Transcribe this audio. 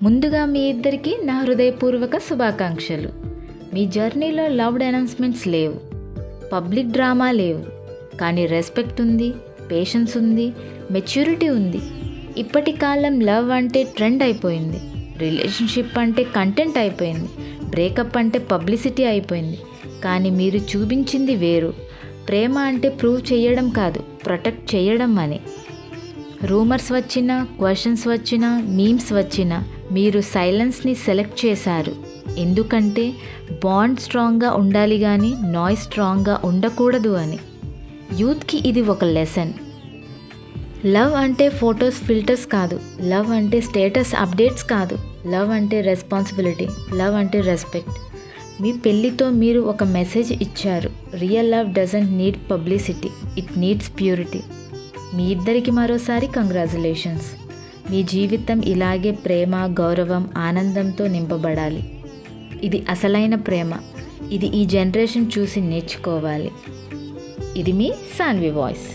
ముందుగా మీ ఇద్దరికి నా హృదయపూర్వక శుభాకాంక్షలు. మీ జర్నీలో లవ్డ్ అనౌన్స్మెంట్స్ లేవు, పబ్లిక్ డ్రామా లేవు, కానీ రెస్పెక్ట్ ఉంది, పేషెన్స్ ఉంది, మెచ్యూరిటీ ఉంది. ఇప్పటి కాలం లవ్ అంటే ట్రెండ్ అయిపోయింది, రిలేషన్షిప్ అంటే కంటెంట్ అయిపోయింది, బ్రేకప్ అంటే పబ్లిసిటీ అయిపోయింది. కానీ మీరు చూపించింది వేరు. ప్రేమ అంటే ప్రూవ్ చేయడం కాదు, ప్రొటెక్ట్ చేయడం అని. రూమర్స్ వచ్చినా, క్వశ్చన్స్ వచ్చినా, మీమ్స్ వచ్చినా మీరు సైలెన్స్ని సెలెక్ట్ చేశారు. ఎందుకంటే బాండ్ స్ట్రాంగ్గా ఉండాలి కానీ నాయిస్ స్ట్రాంగ్గా ఉండకూడదు అని. యూత్కి ఇది ఒక లెసన్. లవ్ అంటే ఫొటోస్ ఫిల్టర్స్ కాదు, లవ్ అంటే స్టేటస్ అప్డేట్స్ కాదు, లవ్ అంటే రెస్పాన్సిబిలిటీ, లవ్ అంటే రెస్పెక్ట్. మీ పెళ్ళితో మీరు ఒక మెసేజ్ ఇచ్చారు. Real love doesn't need publicity, it needs purity. మీ ఇద్దరికి మరోసారి కంగ్రాచులేషన్స్. మీ జీవితం ఇలాగే ప్రేమ, గౌరవం, ఆనందంతో నింపబడాలి. ఇది అసలైన ప్రేమ. ఇది ఈ జనరేషన్ చూసి నేర్చుకోవాలి. ఇది మీ సాన్వి వాయిస్.